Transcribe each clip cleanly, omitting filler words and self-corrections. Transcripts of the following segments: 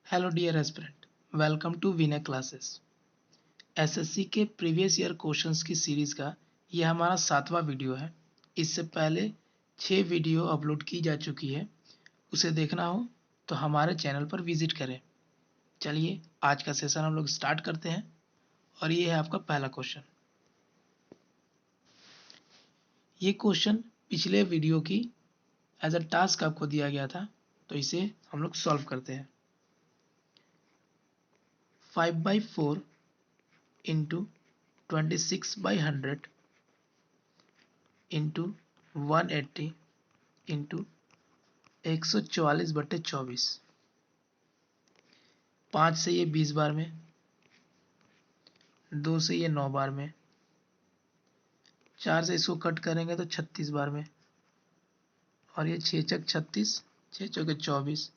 Hello dear aspirant, welcome to Vinay classes. SSC के previous year questions की series का यह हमारा 7वां वीडियो है। इससे पहले 6 वीडियो अपलोड की जा चुकी है। उसे देखना हो तो हमारे चैनल पर विजिट करें। चलिए आज का सेशन हम लोग स्टार्ट करते हैं और ये है आपका पहला क्वेश्चन। ये क्वेश्चन पिछले वीडियो की एज अ टास्क आपको दिया गया था, तो इसे हम लोग सॉल्व करते हैं। 5/4 इंटू 26/100 इंटू 180 इंटू 144/24। 5 से ये 20 बार में, 2 से ये 9 बार में, 4 से इसको कट करेंगे तो 36 बार में, और ये 6 चक 36, 6 चौके 24,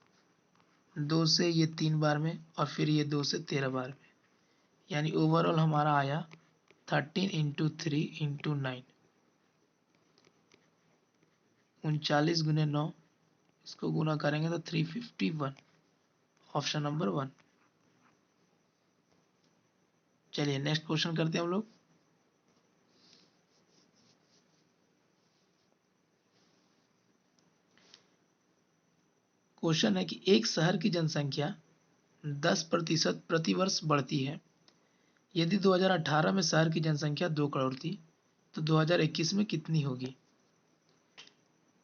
2 से ये 3 बार में, और फिर ये 2 से 13 बार में। यानी ओवरऑल हमारा आया 13 इंटू 3 इंटू 9, 39 गुने 9, इसको गुना करेंगे तो 351। Option number 1। चलिए नेक्स्ट क्वेश्चन करते हैं हम लोग। क्वेश्चन है कि एक शहर की जनसंख्या 10% प्रतिवर्ष बढ़ती है। यदि 2018 में शहर की जनसंख्या 2 करोड़ थी तो 2021 में कितनी होगी?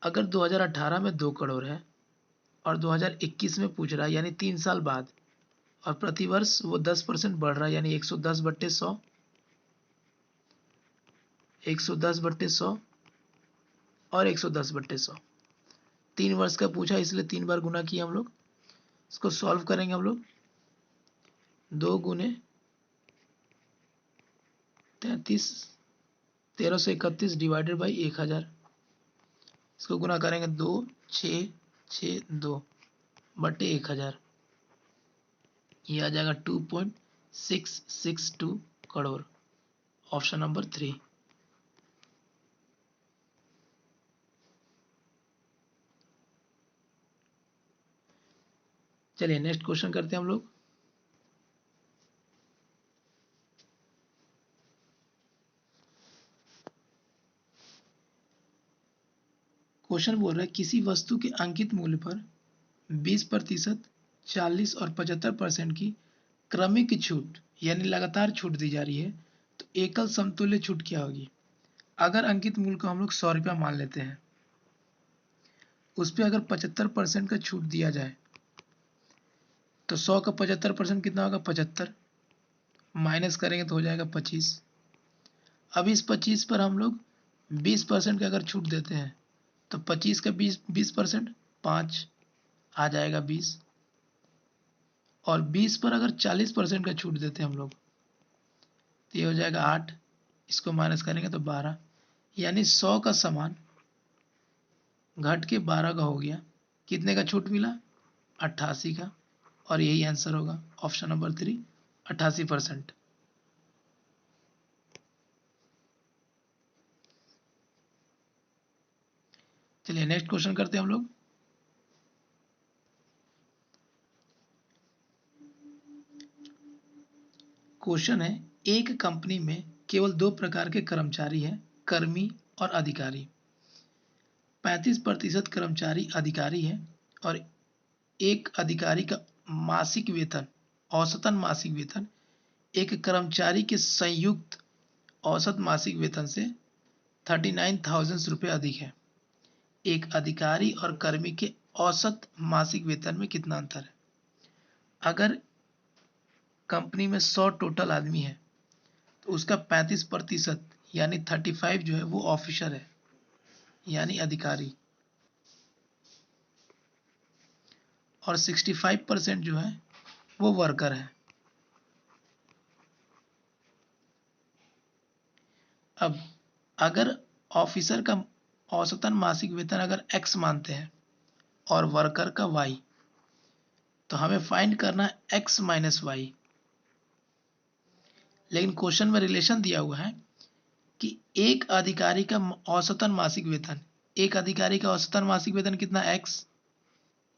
अगर 2018 में 2 करोड़ है और 2021 में पूछ रहा है यानी 3 साल बाद, और प्रतिवर्ष वो 10% बढ़ रहा है यानी 110/100, 110/100 और 110/100। 3 वर्ष का पूछा इसलिए 3 बार गुना किया हम लोग। इसको सॉल्व करेंगे हम लोग। 2 गुने 33, 1331 डिवाइडेड बाई 1000। इसको गुना करेंगे 2662/1000। ये आ जाएगा 2.662 करोड़। Option number 3। चलिए नेक्स्ट क्वेश्चन करते हैं हम लोग। क्वेश्चन बोल रहा है किसी वस्तु के अंकित मूल्य पर 20%, 40 और 75% की क्रमिक छूट यानी लगातार छूट दी जा रही है, तो एकल समतुल्य छूट क्या होगी? अगर अंकित मूल्य को हम लोग 100 रुपया मान लेते हैं, उस पर अगर 75% का छूट दिया जाए तो 100 का 75% कितना होगा? 75। माइनस करेंगे तो हो जाएगा 25। अब इस 25 पर हम लोग 20% का अगर छूट देते हैं तो 25 का 20% 5 आ जाएगा 20, और 20 पर अगर 40% का छूट देते हैं हम लोग तो ये हो जाएगा 8। इसको माइनस करेंगे तो 12, यानी 100 का सामान घट के 12 का हो गया। कितने का छूट मिला? 88 का। और यही आंसर होगा ऑप्शन नंबर 3, 88%। चलिए नेक्स्ट क्वेश्चन करते हैं हम लोग। क्वेश्चन है एक कंपनी में केवल 2 प्रकार के कर्मचारी हैं, कर्मी और अधिकारी। 35% कर्मचारी अधिकारी हैं और एक अधिकारी का मासिक वेतन, औसतन मासिक वेतन एक कर्मचारी के संयुक्त औसत मासिक वेतन से 39,000 रुपये अधिक है। एक अधिकारी और कर्मी के औसत मासिक वेतन में कितना अंतर है? अगर कंपनी में 100 टोटल आदमी है तो उसका 35% यानी 35 जो है वो ऑफिसर है यानी अधिकारी, और 65% जो है वो वर्कर है। अब अगर ऑफिसर का औसतन मासिक वेतन अगर x मानते हैं और वर्कर का y, तो हमें फाइंड करना है x माइनस वाई। लेकिन क्वेश्चन में रिलेशन दिया हुआ है कि एक अधिकारी का औसतन मासिक वेतन, एक अधिकारी का औसतन मासिक वेतन कितना? x।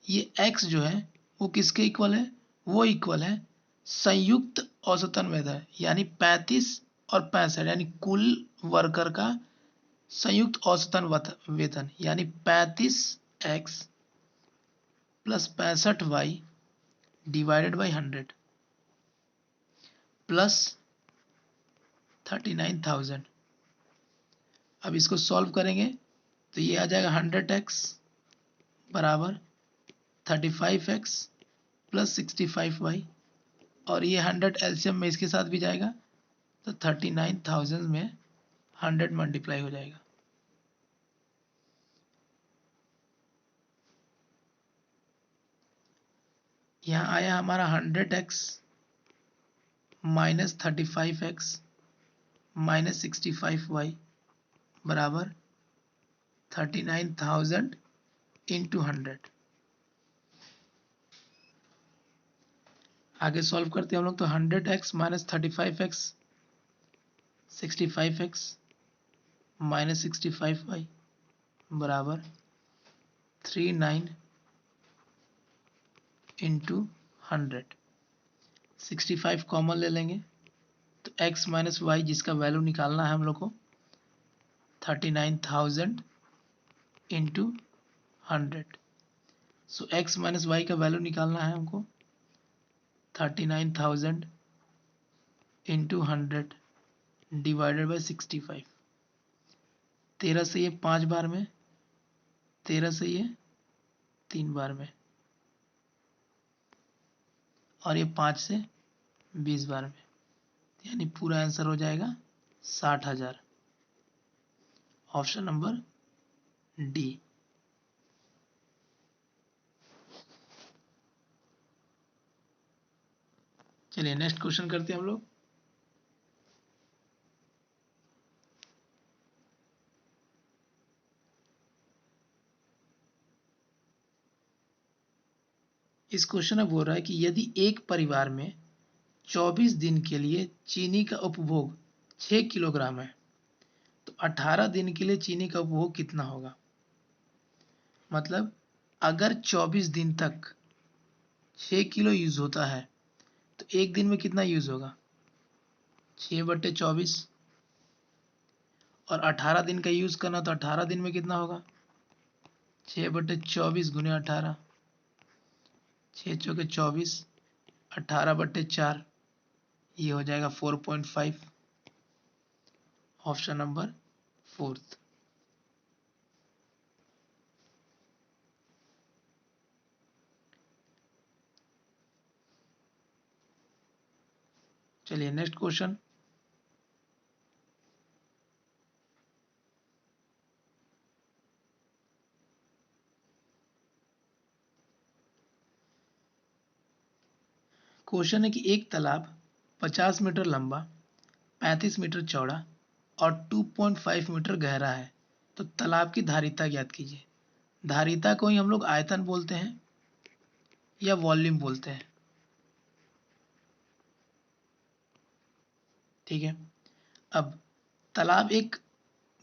ये x जो है वो किसके इक्वल है? वो इक्वल है संयुक्त औसतन वेतन यानी 35 और 65 यानी कुल वर्कर का संयुक्त औसतन वेतन यानी 35x plus 65y divided by 100 plus 39,000। अब इसको सॉल्व करेंगे तो ये आ जाएगा 100x बराबर 35x प्लस 65y और ये 100 एलसीएम में इसके साथ भी जाएगा तो 39,000 में 100 मल्टीप्लाई हो जाएगा। यहाँ आया हमारा 100x minus 35x minus 65y बराबर 39,000 इंटू 100। आगे सॉल्व करते हैं हम लोग तो 100x minus 35x 65x minus 65y बराबर 39 इंटू 100। 65 कॉमन ले लेंगे तो x माइनस वाई जिसका वैल्यू निकालना है हम लोग को 39,000 इंटू 100। सो x माइनस वाई का वैल्यू निकालना है हमको 39,000 इंटू 100 डिवाइडेड बाई 65। 13 से ये 5 बार में, 13 से ये 3 बार में और ये 5 से 20 बार में, यानी पूरा आंसर हो जाएगा 60,000। Option number D. चलिए नेक्स्ट क्वेश्चन करते हैं हम लोग। इस क्वेश्चन में बोल रहा है कि यदि एक परिवार में 24 दिन के लिए चीनी का उपभोग 6 किलोग्राम है तो 18 दिन के लिए चीनी का उपभोग कितना होगा। मतलब अगर 24 दिन तक 6 किलो यूज होता है तो एक दिन में कितना यूज होगा 6/24 और 18 दिन का यूज करना तो 18 दिन में कितना होगा 6/24 गुने 18, 6 चौके 24, 18/4 ये हो जाएगा 4.5। Option number 4। चलिए नेक्स्ट क्वेश्चन। क्वेश्चन है कि एक तालाब 50 मीटर लंबा, 35 मीटर चौड़ा और 2.5 मीटर गहरा है तो तालाब की धारिता ज्ञात कीजिए। धारिता को ही हम लोग आयतन बोलते हैं या वॉल्यूम बोलते हैं। ठीक है, अब तालाब एक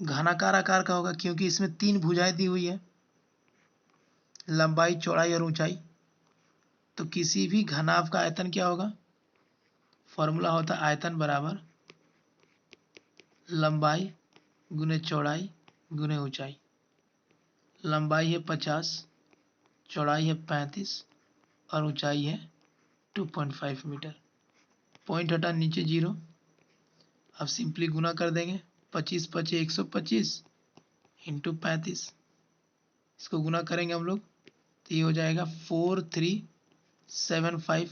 घनाकार आकार का होगा क्योंकि इसमें 3 भुजाएं दी हुई है, लंबाई चौड़ाई और ऊंचाई। तो किसी भी घनाभ का आयतन क्या होगा, फॉर्मूला होता है आयतन बराबर लंबाई गुने चौड़ाई गुने ऊंचाई। लंबाई है 50, चौड़ाई है 35 और ऊंचाई है 2.5 मीटर। पॉइंट हटा नीचे 0। अब सिंपली गुना कर देंगे, 25 पचे 125 इंटू 35, इसको गुना करेंगे हम लोग तो ये हो जाएगा 4375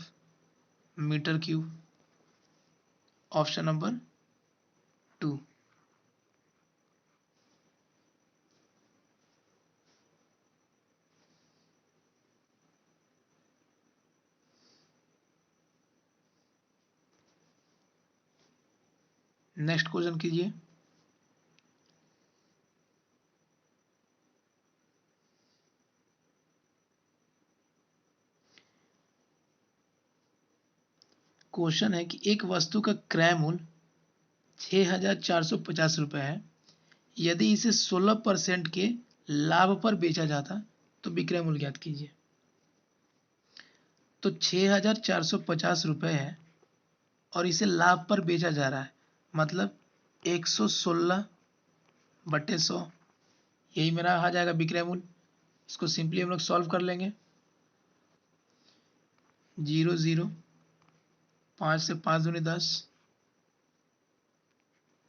meter cube. Option number 2। Next question कीजिए। क्वेश्चन है कि एक वस्तु का क्रय मूल्य 6,450 रुपये है, यदि इसे 16% के लाभ पर बेचा जाता तो विक्रय मूल्य ज्ञात कीजिए। तो 6,450 रुपये है और इसे लाभ पर बेचा जा रहा है, मतलब 116/100, यही मेरा आ जाएगा विक्रय मूल्य। इसको सिंपली हम लोग सॉल्व कर लेंगे। 0 0, 5 से 5 दूनी 10,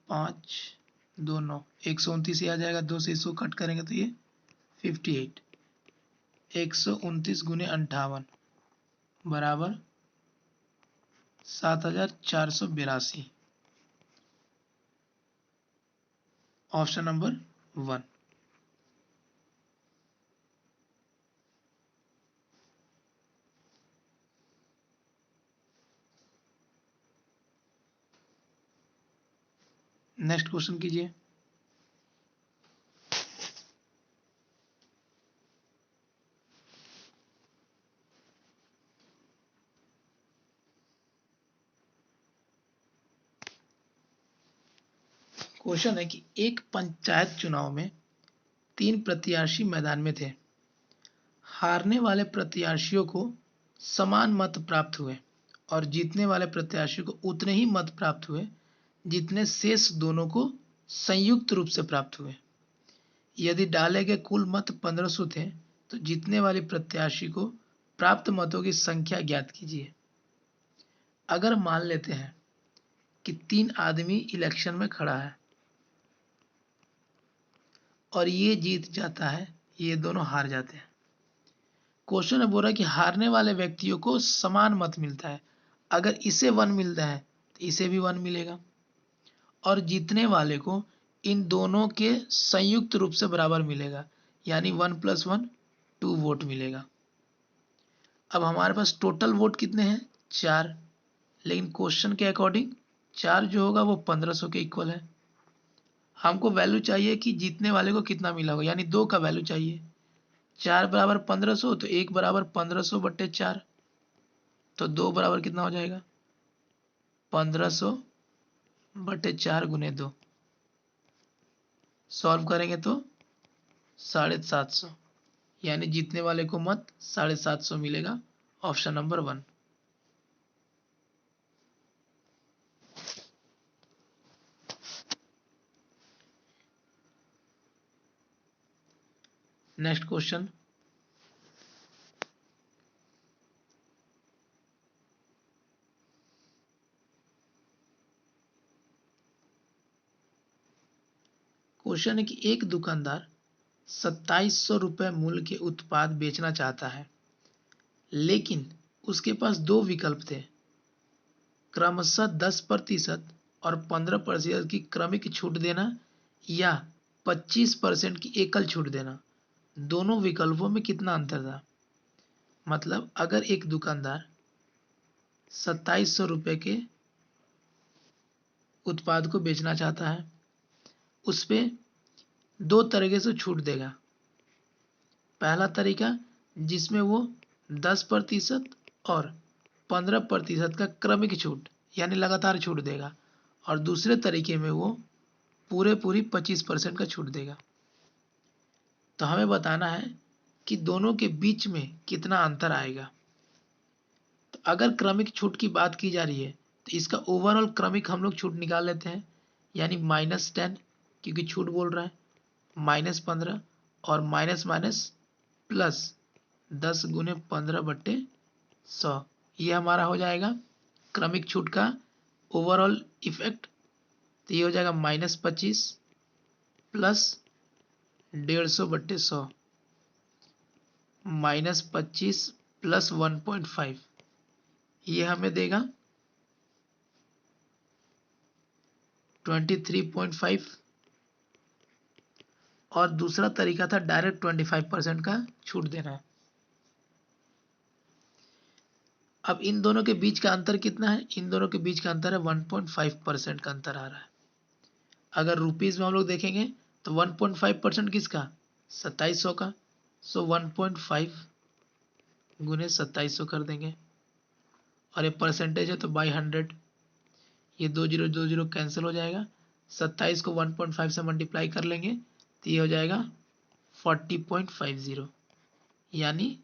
5 2 9, 129 ही आ जाएगा। 2 से 100 कट करेंगे तो ये 58, 129 गुने 58 बराबर 7,482। Option number 1। नेक्स्ट क्वेश्चन कीजिए। क्वेश्चन है कि एक पंचायत चुनाव में 3 प्रत्याशी मैदान में थे। हारने वाले प्रत्याशियों को समान मत प्राप्त हुए और जीतने वाले प्रत्याशियों को उतने ही मत प्राप्त हुए जितने शेष दोनों को संयुक्त रूप से प्राप्त हुए। यदि डाले गए कुल मत 1500 थे तो जीतने वाले प्रत्याशी को प्राप्त मतों की संख्या ज्ञात कीजिए। अगर मान लेते हैं कि 3 आदमी इलेक्शन में खड़ा है और ये जीत जाता है, ये दोनों हार जाते हैं। क्वेश्चन में बोल रहा है कि हारने वाले व्यक्तियों को समान मत मिलता है। अगर इसे 1 मिलता है तो इसे भी 1 मिलेगा और जीतने वाले को इन दोनों के संयुक्त रूप से बराबर मिलेगा, यानी 1 + 1 2 वोट मिलेगा। अब हमारे पास टोटल वोट कितने हैं? 4, लेकिन क्वेश्चन के अकॉर्डिंग 4 जो होगा वो 1500 के इक्वल है। हमको वैल्यू चाहिए कि जीतने वाले को कितना मिला होगा, यानी 2 का वैल्यू चाहिए। 4 बराबर 1500 तो 1 बराबर 1500/4, तो 2 बराबर कितना हो जाएगा? 1500/4 गुने 2। सॉल्व करेंगे तो 750, यानी जीतने वाले को मत 750 मिलेगा। Option number 1। Next question. Question है कि एक दुकानदार 2700 रुपये मूल्य के उत्पाद बेचना चाहता है, लेकिन उसके पास 2 विकल्प थे, क्रमशः 10% और 15% की क्रमिक छूट देना या 25% की एकल छूट देना। दोनों विकल्पों में कितना अंतर था? मतलब अगर एक दुकानदार 2700 रुपये के उत्पाद को बेचना चाहता है, उस पर 2 तरीके से छूट देगा। पहला तरीका जिसमें वो 10% और 15% का क्रमिक छूट यानी लगातार छूट देगा, और दूसरे तरीके में वो पूरी 25% का छूट देगा। तो हमें बताना है कि दोनों के बीच में कितना अंतर आएगा। तो अगर क्रमिक छूट की बात की जा रही है तो इसका ओवरऑल क्रमिक हम लोग छूट निकाल लेते हैं, यानी -10, क्योंकि छूट बोल रहा है, -15 और माइनस माइनस प्लस 10 गुने 15/100, ये हमारा हो जाएगा क्रमिक छूट का ओवरऑल इफेक्ट। तो ये हो जाएगा -25 प्लस 150/100, -25 प्लस 1.5, ये हमें देगा 23.5। और दूसरा तरीका था डायरेक्ट 25% का छूट देना। अब इन दोनों के बीच का अंतर कितना है? इन दोनों के बीच का अंतर है 1.5% का अंतर आ रहा है। अगर रुपीज में हम लोग देखेंगे तो 1.5% किसका? 2700 का। सो 1.5 गुने 2700 कर देंगे, और ये परसेंटेज है तो बाई 100, ये 20 कैंसिल हो जाएगा। 27 को 1.5 से मल्टीप्लाई कर लेंगे तो ये हो जाएगा 40.50, यानी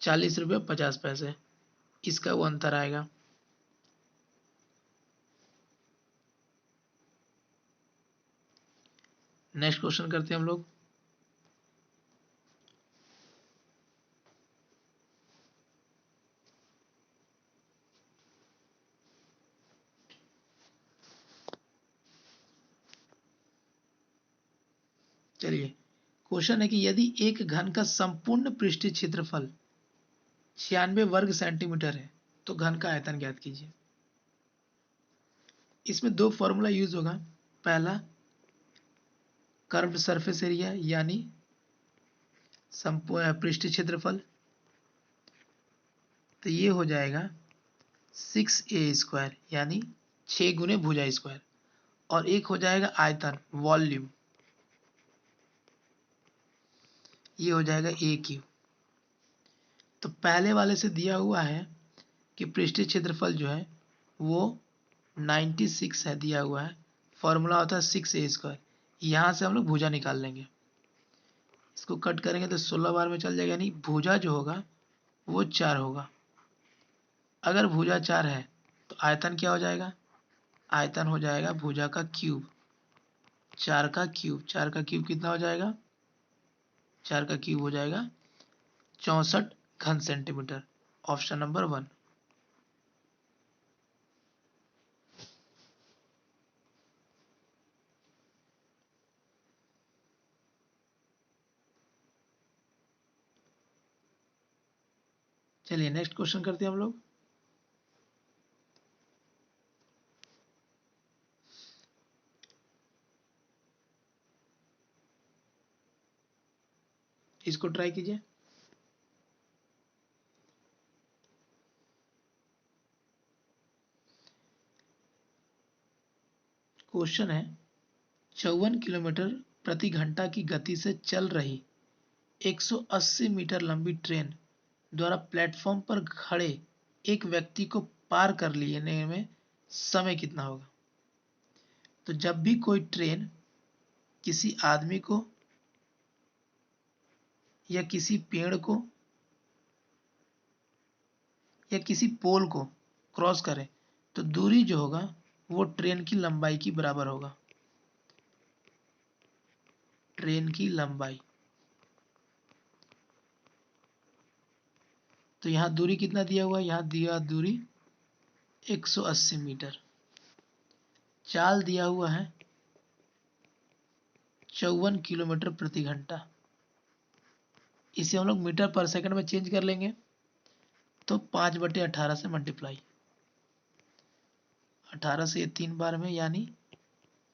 40 रुपये 50 पैसे। इसका वो अंतर आएगा। नेक्स्ट क्वेश्चन करते हैं हम लोग। चलिए, क्वेश्चन है कि यदि एक घन का संपूर्ण पृष्ठीय क्षेत्रफल 96 वर्ग सेंटीमीटर है तो घन का आयतन ज्ञात कीजिए। इसमें दो फॉर्मूला यूज होगा। पहला, कर्व्ड सरफेस एरिया यानी पृष्ठीय क्षेत्रफल, तो ये हो जाएगा 6a² यानी 6 गुने भुजा स्क्वायर, और एक हो जाएगा आयतन वॉल्यूम, ये हो जाएगा a³। तो पहले वाले से दिया हुआ है कि पृष्ठीय क्षेत्रफल जो है वो 96 है, दिया हुआ है। फॉर्मूला होता है 6a²। यहाँ से हम लोग भुजा निकाल लेंगे। इसको कट करेंगे तो 16 बार में चल जाएगा, यानी भुजा जो होगा वो 4 होगा। अगर भुजा 4 है तो आयतन क्या हो जाएगा? आयतन हो जाएगा भुजा का क्यूब, 4 का क्यूब। 4 का क्यूब कितना हो जाएगा? 4 का क्यूब हो जाएगा 64 घन सेंटीमीटर। Option number 1। चलिए नेक्स्ट क्वेश्चन करते हैं हम लोग। इसको ट्राई कीजिए। क्वेश्चन है 54 किलोमीटर प्रति घंटा की गति से चल रही 180 मीटर लंबी ट्रेन द्वारा प्लेटफॉर्म पर खड़े एक व्यक्ति को पार कर लेने में समय कितना होगा? तो जब भी कोई ट्रेन किसी आदमी को या किसी पेड़ को या किसी पोल को क्रॉस करे तो दूरी जो होगा वो ट्रेन की लंबाई की बराबर होगा। ट्रेन की लंबाई, तो यहाँ दूरी कितना दिया हुआ है? यहाँ दिया दूरी 180 मीटर। चाल दिया हुआ है 54 किलोमीटर प्रति घंटा। इसे हम लोग मीटर पर सेकंड में चेंज कर लेंगे तो 5/18 से मल्टीप्लाई, 18 से 3 बार में, यानी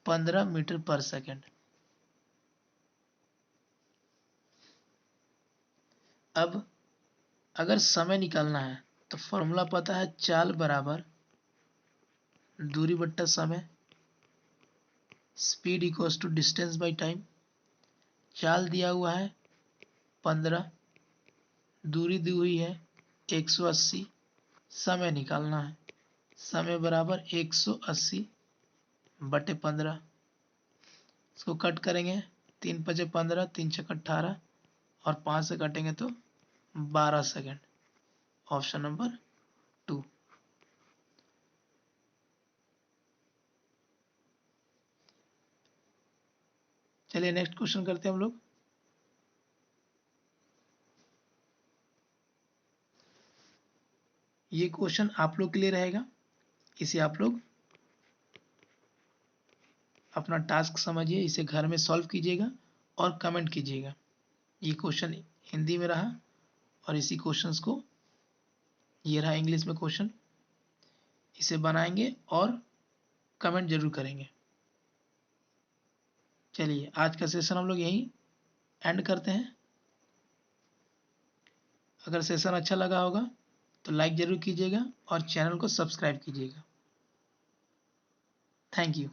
15 मीटर पर सेकंड। अब अगर समय निकालना है तो फॉर्मूला पता है, चाल बराबर दूरी बट्टा समय, speed equals to distance by time. चाल दिया हुआ है 15, दूरी दी हुई है 180, समय निकालना है। समय बराबर 180/15। इसको कट करेंगे, 3×5 = 15, 3×6 = 18, और 5 से काटेंगे तो 12 सेकंड। Option number 2। चलिए नेक्स्ट क्वेश्चन करते हैं हम लोग। ये क्वेश्चन आप लोग के लिए रहेगा। इसे आप लोग अपना टास्क समझिए, इसे घर में सॉल्व कीजिएगा और कमेंट कीजिएगा। ये क्वेश्चन हिंदी में रहा, और इसी क्वेश्चंस को, ये रहा इंग्लिश में क्वेश्चन, इसे बनाएंगे और कमेंट जरूर करेंगे। चलिए आज का सेशन हम लोग यहीं एंड करते हैं। अगर सेशन अच्छा लगा होगा तो लाइक जरूर कीजिएगा और चैनल को सब्सक्राइब कीजिएगा। Thank you.